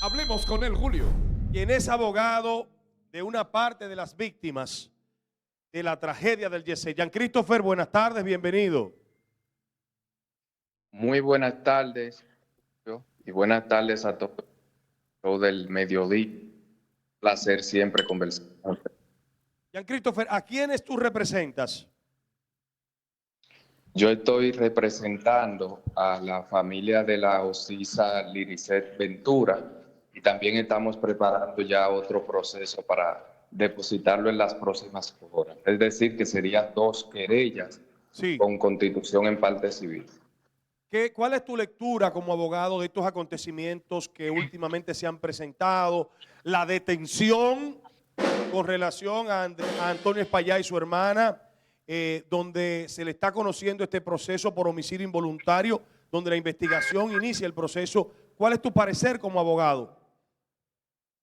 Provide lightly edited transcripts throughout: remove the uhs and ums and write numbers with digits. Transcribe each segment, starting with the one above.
Hablemos con él, Julio, quien es abogado de una parte de las víctimas de la tragedia del Jet Set. Jean Christopher, buenas tardes, bienvenido. Muy buenas tardes y buenas tardes a todos del mediodía. Placer siempre conversar con usted. Jean Christopher, ¿a quiénes tú representas? Yo estoy representando a la familia de la ocisa Liricet Ventura y también estamos preparando ya otro proceso para depositarlo en las próximas horas. Es decir, que serían 2 querellas con constitución en parte civil. ¿Cuál es tu lectura como abogado de estos acontecimientos que últimamente se han presentado? La detención con relación a Antonio Espaillá y su hermana, donde se le está conociendo este proceso por homicidio involuntario, donde la investigación inicia el proceso. ¿Cuál es tu parecer como abogado?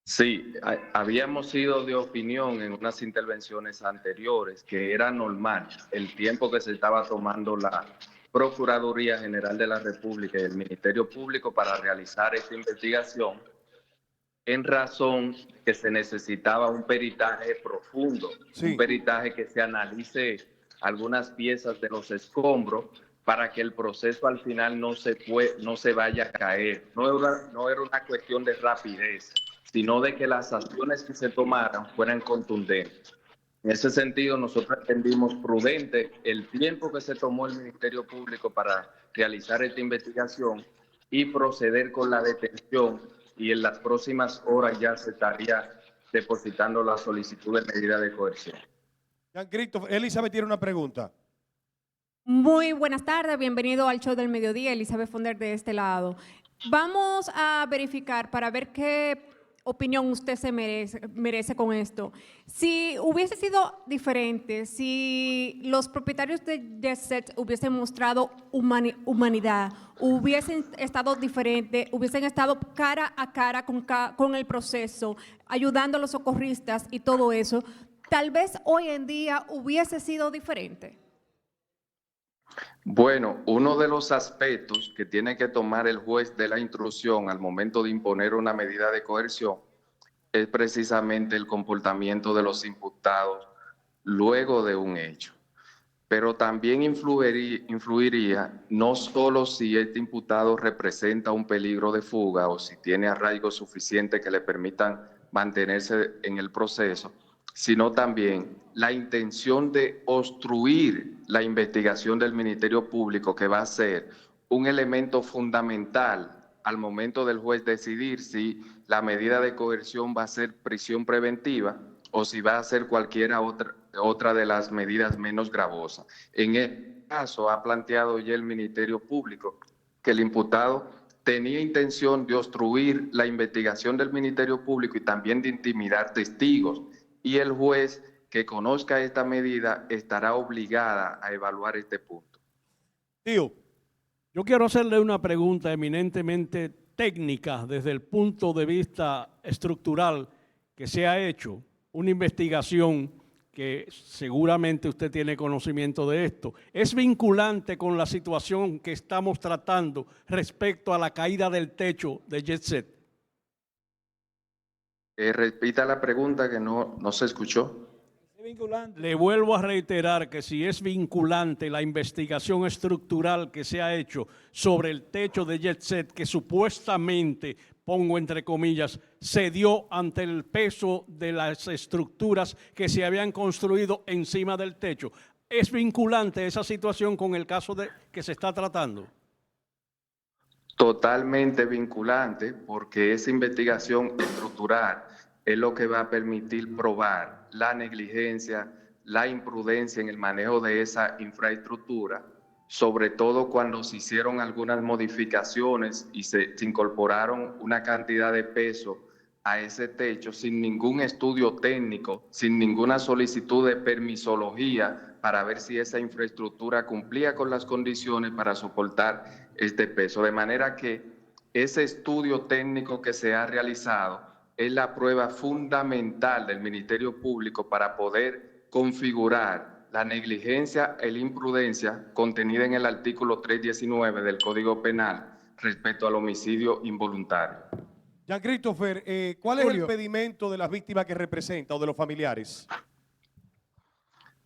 Sí, habíamos sido de opinión en unas intervenciones anteriores que era normal el tiempo que se estaba tomando la Procuraduría General de la República y el Ministerio Público para realizar esta investigación, en razón que se necesitaba un peritaje profundo, un peritaje que se analice algunas piezas de los escombros para que el proceso al final no se vaya a caer. No era una cuestión de rapidez, sino de que las acciones que se tomaran fueran contundentes. En ese sentido, nosotros entendimos prudente el tiempo que se tomó el Ministerio Público para realizar esta investigación y proceder con la detención, y en las próximas horas ya se estaría depositando la solicitud de medida de coerción. Jean Christopher, Elizabeth tiene una pregunta. Muy buenas tardes, bienvenido al show del mediodía, Elizabeth Fonder de este lado. Vamos a verificar para ver qué opinión usted se merece con esto. Si hubiese sido diferente, si los propietarios de Jet Set hubiesen mostrado humanidad, hubiesen estado diferentes, hubiesen estado cara a cara con el proceso, ayudando a los socorristas y todo eso, tal vez hoy en día hubiese sido diferente. Bueno, uno de los aspectos que tiene que tomar el juez de la instrucción al momento de imponer una medida de coerción es precisamente el comportamiento de los imputados luego de un hecho. Pero también influiría no solo si este imputado representa un peligro de fuga o si tiene arraigos suficientes que le permitan mantenerse en el proceso, sino también la intención de obstruir la investigación del Ministerio Público, que va a ser un elemento fundamental al momento del juez decidir si la medida de coerción va a ser prisión preventiva o si va a ser cualquiera otra de las medidas menos gravosas. En este caso, ha planteado ya el Ministerio Público que el imputado tenía intención de obstruir la investigación del Ministerio Público y también de intimidar testigos, y el juez que conozca esta medida estará obligada a evaluar este punto. Tío, yo quiero hacerle una pregunta eminentemente técnica desde el punto de vista estructural que se ha hecho, una investigación que seguramente usted tiene conocimiento de esto. ¿Es vinculante con la situación que estamos tratando respecto a la caída del techo de Jet Set? Repita la pregunta, que no se escuchó. Le vuelvo a reiterar que si es vinculante la investigación estructural que se ha hecho sobre el techo de Jet Set, que supuestamente, pongo entre comillas, se dio ante el peso de las estructuras que se habían construido encima del techo. ¿Es vinculante esa situación con el caso que se está tratando? Totalmente vinculante, porque esa investigación estructural es lo que va a permitir probar la negligencia, la imprudencia en el manejo de esa infraestructura, sobre todo cuando se hicieron algunas modificaciones y se incorporaron una cantidad de peso a ese techo sin ningún estudio técnico, sin ninguna solicitud de permisología para ver si esa infraestructura cumplía con las condiciones para soportar este peso. De manera que ese estudio técnico que se ha realizado es la prueba fundamental del Ministerio Público para poder configurar la negligencia y la imprudencia contenida en el artículo 319 del Código Penal respecto al homicidio involuntario. Jean Christopher, ¿cuál es el Julio. pedimento de las víctimas que representa o de los familiares?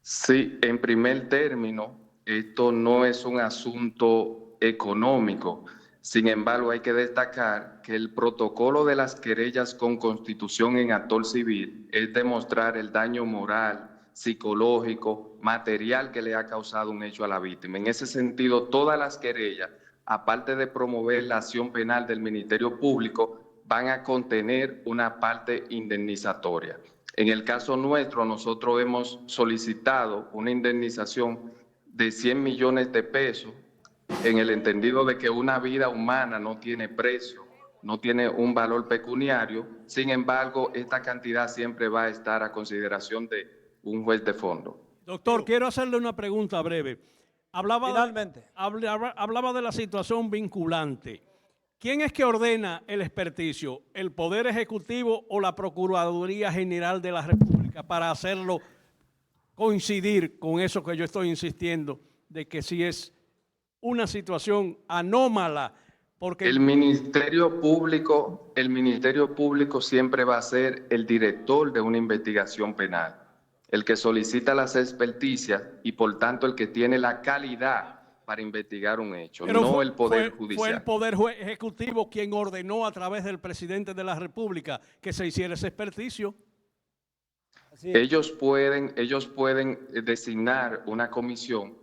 Sí, en primer término, esto no es un asunto económico. Sin embargo, hay que destacar que el protocolo de las querellas con constitución en actor civil es demostrar el daño moral, psicológico, material que le ha causado un hecho a la víctima. En ese sentido, todas las querellas, aparte de promover la acción penal del Ministerio Público, van a contener una parte indemnizatoria. En el caso nuestro, nosotros hemos solicitado una indemnización de 100 millones de pesos en el entendido de que una vida humana no tiene precio, no tiene un valor pecuniario. Sin embargo, esta cantidad siempre va a estar a consideración de un juez de fondo. Doctor, quiero hacerle una pregunta breve. Finalmente. Hablaba de la situación vinculante. ¿Quién es que ordena el experticio? ¿El Poder Ejecutivo o la Procuraduría General de la República para hacerlo coincidir con eso que yo estoy insistiendo, de que sí es una situación anómala? Porque El Ministerio Público siempre va a ser el director de una investigación penal, el que solicita las experticias y por tanto el que tiene la calidad para investigar un hecho, Pero no el Poder fue Judicial. el Poder Ejecutivo quien ordenó a través del presidente de la República que se hiciera ese experticio. Así es. Ellos pueden designar una comisión,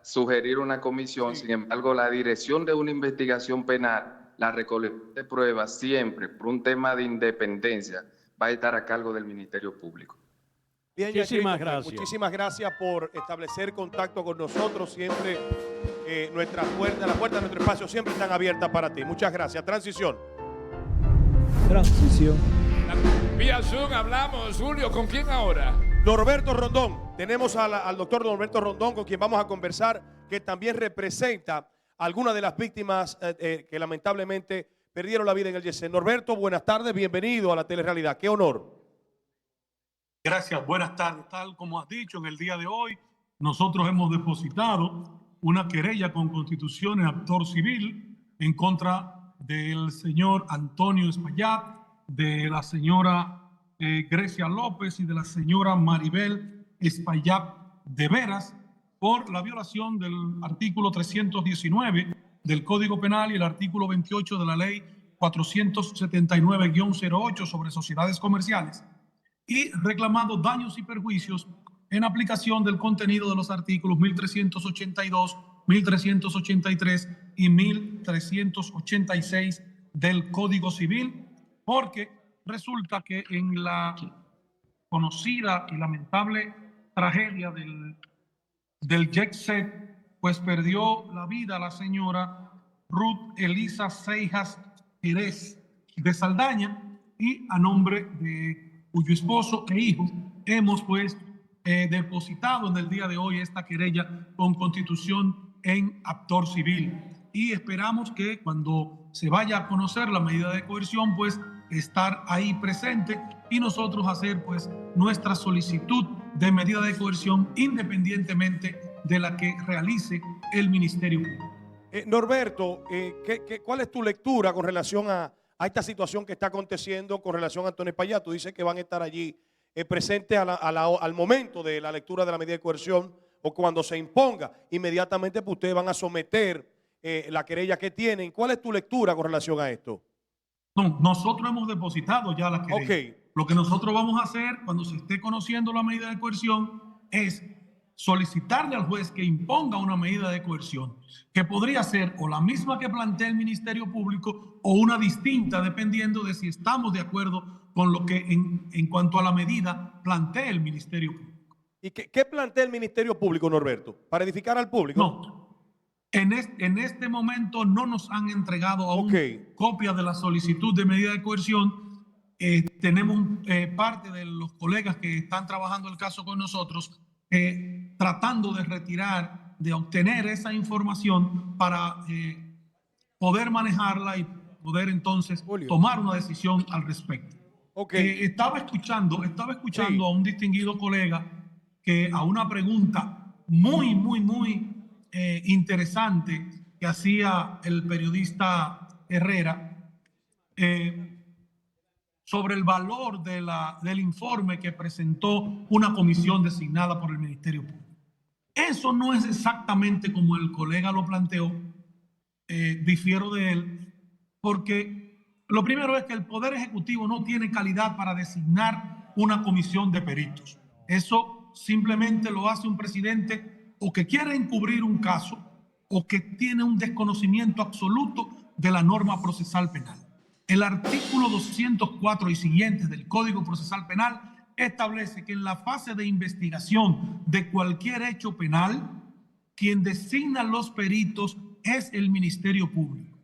sugerir una comisión, sin embargo, la dirección de una investigación penal, la recolección de pruebas siempre, por un tema de independencia, va a estar a cargo del Ministerio Público. Bien, Jean Muchísimas Christopher, gracias. muchísimas gracias por establecer contacto con nosotros. Siempre las puertas de nuestro espacio siempre están abiertas para ti. Muchas gracias. Transición. Transición. Vía Zoom hablamos, Julio, ¿con quién ahora? Norberto Rondón. Tenemos al doctor Norberto Rondón, con quien vamos a conversar, que también representa a algunas de las víctimas que lamentablemente perdieron la vida en el Jet Set. Norberto, buenas tardes, bienvenido a la Telerrealidad. Qué honor. Gracias, buenas tardes. Tal como has dicho, en el día de hoy nosotros hemos depositado una querella con constitución en actor civil en contra del señor Antonio Espaillat, de la señora Grecia López y de la señora Maribel Espaillat de Veras por la violación del artículo 319 del Código Penal y el artículo 28 de la Ley 479-08 sobre sociedades comerciales, y reclamando daños y perjuicios en aplicación del contenido de los artículos 1382, 1383 y 1386 del Código Civil, porque resulta que en la conocida y lamentable tragedia del Jet Set, pues perdió la vida la señora Ruth Elisa Seijas Jerez de Saldaña, y a nombre de cuyo esposo e hijo hemos pues depositado en el día de hoy esta querella con constitución en actor civil, y esperamos que cuando se vaya a conocer la medida de coerción pues estar ahí presente y nosotros hacer pues nuestra solicitud de medida de coerción independientemente de la que realice el Ministerio Público. Norberto, ¿cuál es tu lectura con relación a esta situación que está aconteciendo con relación a Antonio Espaillat? Tú dices que van a estar allí presentes al momento de la lectura de la medida de coerción, o cuando se imponga, inmediatamente pues ustedes van a someter la querella que tienen. ¿Cuál es tu lectura con relación a esto? No, nosotros hemos depositado ya la querella. Okay. Lo que nosotros vamos a hacer cuando se esté conociendo la medida de coerción es solicitarle al juez que imponga una medida de coerción, que podría ser o la misma que plantea el Ministerio Público o una distinta, dependiendo de si estamos de acuerdo con lo que en cuanto a la medida plantea el Ministerio Público. ¿Y qué plantea el Ministerio Público, Norberto? ¿Para edificar al público? No. En este momento no nos han entregado aún copia de la solicitud de medida de coerción. Tenemos parte de los colegas que están trabajando el caso con nosotros tratando de retirar, de obtener esa información para poder manejarla y poder entonces tomar una decisión al respecto. Estaba escuchando a un distinguido colega que a una pregunta muy interesante que hacía el periodista Herrera, sobre el valor del informe que presentó una comisión designada por el Ministerio Público. Eso no es exactamente como el colega lo planteó, difiero de él, porque lo primero es que el Poder Ejecutivo no tiene calidad para designar una comisión de peritos. Eso simplemente lo hace un presidente o que quiere encubrir un caso o que tiene un desconocimiento absoluto de la norma procesal penal. El artículo 204 y siguientes del Código Procesal Penal establece que en la fase de investigación de cualquier hecho penal, quien designa los peritos es el Ministerio Público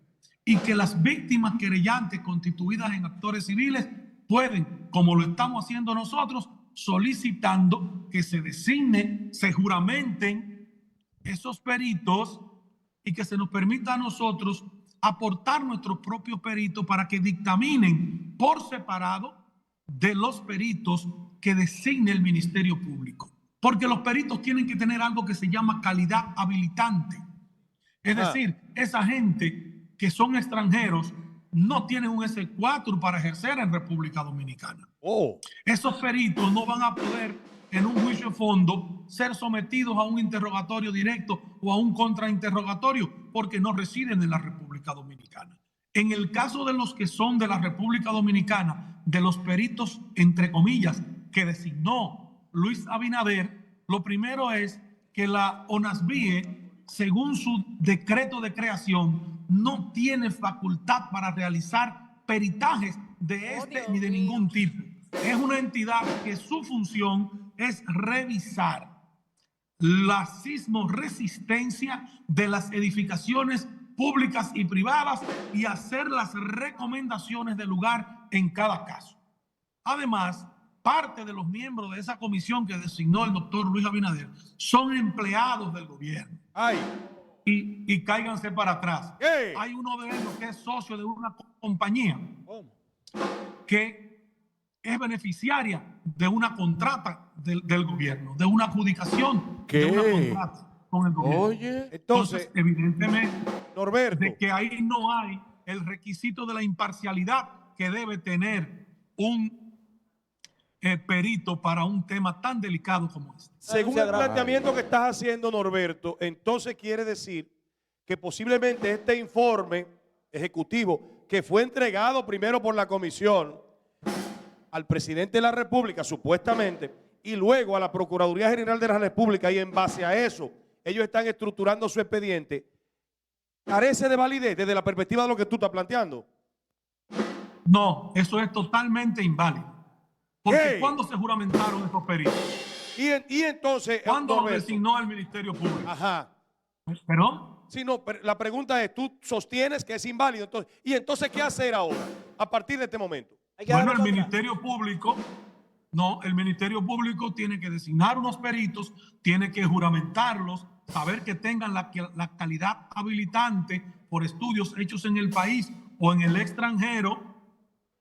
y que las víctimas querellantes constituidas en actores civiles pueden, como lo estamos haciendo nosotros, solicitando que se designe, se juramenten esos peritos y que se nos permita a nosotros aportar nuestros propios peritos para que dictaminen por separado de los peritos que designe el Ministerio Público. Porque los peritos tienen que tener algo que se llama calidad habilitante. Es decir, esa gente que son extranjeros no tienen un S4 para ejercer en República Dominicana. Esos peritos no van a poder en un juicio de fondo ser sometidos a un interrogatorio directo o a un contrainterrogatorio porque no residen en la República Dominicana. En el caso de los que son de la República Dominicana, de los peritos, entre comillas, que designó Luis Abinader, lo primero es que la ONASBIE, según su decreto de creación, no tiene facultad para realizar peritajes de este ni de ningún tipo. Es una entidad que su función es revisar la sismoresistencia de las edificaciones públicas y privadas y hacer las recomendaciones del lugar en cada caso. Además, parte de los miembros de esa comisión que designó el doctor Luis Abinader son empleados del gobierno. Y cáiganse para atrás. Hay uno de ellos que es socio de una compañía que es beneficiaria de una contrata del gobierno, de una adjudicación de una contrata con el gobierno. Oye, entonces evidentemente, Norberto, de que ahí no hay el requisito de la imparcialidad que debe tener un perito para un tema tan delicado como este. según el planteamiento que estás haciendo, Norberto, entonces quiere decir que posiblemente este informe ejecutivo que fue entregado primero por la comisión al presidente de la República, supuestamente, y luego a la Procuraduría General de la República, y en base a eso, ellos están estructurando su expediente, carece de validez desde la perspectiva de lo que tú estás planteando. No, eso es totalmente inválido. Porque ¿cuándo se juramentaron estos peritos? Y entonces, ¿cuándo lo Norberto designó el Ministerio Público? Ajá. ¿Perdón? Sí, no, pero la pregunta es, tú sostienes que es inválido, entonces ¿qué hacer ahora, a partir de este momento? Bueno, el Ministerio Público, el Ministerio Público tiene que designar unos peritos, tiene que juramentarlos, saber que tengan la calidad habilitante por estudios hechos en el país o en el extranjero,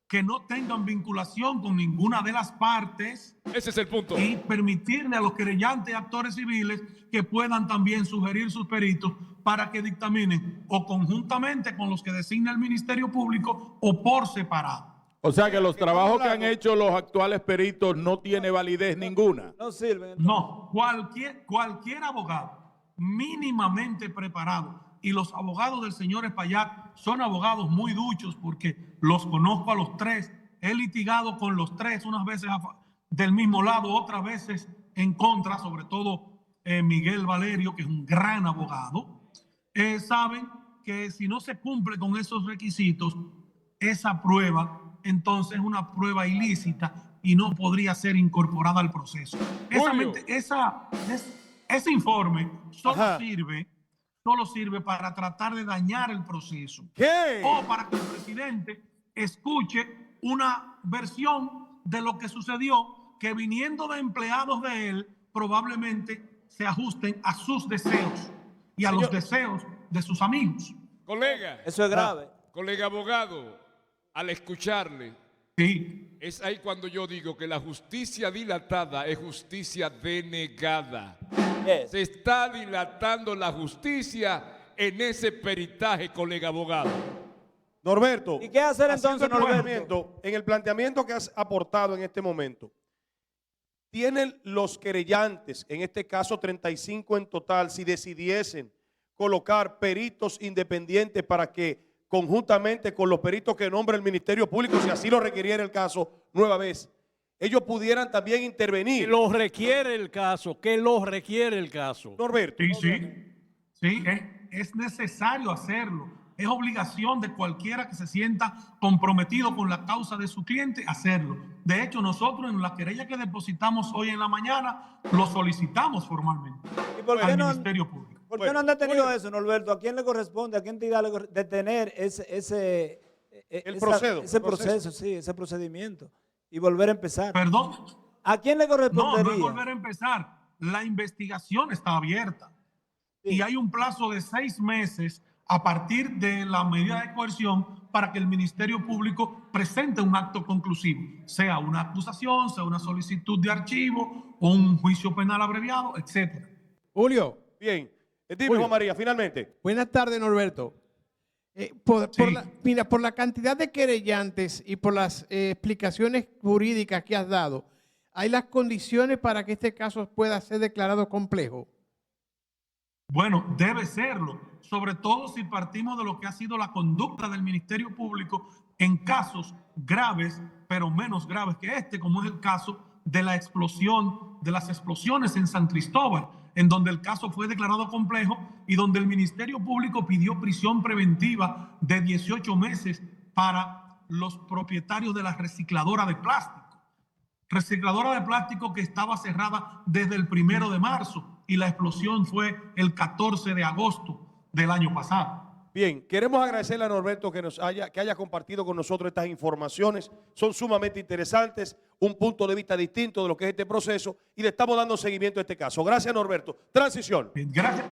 que no tengan vinculación con ninguna de las partes. Ese es el punto. Y permitirle a los querellantes y actores civiles que puedan también sugerir sus peritos para que dictaminen o conjuntamente con los que designa el Ministerio Público o por separado. O sea que los trabajos que han hecho los actuales peritos no tiene validez ninguna. No sirven. No, cualquier abogado mínimamente preparado, y los abogados del señor Espaillat son abogados muy duchos porque los conozco a los tres, he litigado con los tres, unas veces del mismo lado, otras veces en contra, sobre todo Miguel Valerio, que es un gran abogado, saben que si no se cumple con esos requisitos, esa prueba entonces es una prueba ilícita y no podría ser incorporada al proceso. Ese informe solo sirve para tratar de dañar el proceso. O para que el presidente escuche una versión de lo que sucedió, que viniendo de empleados de él, probablemente se ajusten a sus deseos y a los deseos de sus amigos. Colega. Eso es grave. Colega abogado, al escucharle, sí, es ahí cuando yo digo que la justicia dilatada es justicia denegada. Yes. Se está dilatando la justicia en ese peritaje, colega abogado. Norberto, ¿Y qué hacer haciendo entonces, el Norberto? en el planteamiento que has aportado en este momento, ¿tienen los querellantes, en este caso 35 en total, si decidiesen colocar peritos independientes para que conjuntamente con los peritos que nombra el Ministerio Público, si así lo requiriera el caso, nueva vez, ellos pudieran también Que intervenir? lo requiere el caso, que lo requiere el caso. Norberto. Sí, es necesario hacerlo. Es obligación de cualquiera que se sienta comprometido con la causa de su cliente hacerlo. De hecho, nosotros en la querella que depositamos hoy en la mañana lo solicitamos formalmente ¿Y por qué al no, Ministerio Público. por qué no han detenido eso, Norberto? ¿A quién le corresponde? ¿A qué entidad le corresponde detener ese proceso, sí, ese procedimiento y volver a empezar? Perdón. ¿A quién le No, correspondería? no es volver a empezar. La investigación está abierta y hay un plazo de 6 meses a partir de la medida de coerción para que el Ministerio Público presente un acto conclusivo, sea una acusación, sea una solicitud de archivo o un juicio penal abreviado, etcétera. Julio, Bien, dime Julio. Juan María, finalmente. buenas tardes, Norberto. Sí. Por la cantidad de querellantes y por las explicaciones jurídicas que has dado, ¿hay las condiciones para que este caso pueda ser declarado complejo? Bueno, debe serlo, sobre todo si partimos de lo que ha sido la conducta del Ministerio Público en casos graves, pero menos graves que este, como es el caso de la explosión, de las explosiones en San Cristóbal, en donde el caso fue declarado complejo y donde el Ministerio Público pidió prisión preventiva de 18 meses para los propietarios de la recicladora de plástico. Recicladora de plástico que estaba cerrada desde el 1 de marzo y la explosión fue el 14 de agosto del año pasado. Bien, queremos agradecerle a Norberto que haya compartido con nosotros estas informaciones. Son sumamente interesantes, un punto de vista distinto de lo que es este proceso y le estamos dando seguimiento a este caso. Gracias, Norberto. Transición. Gracias.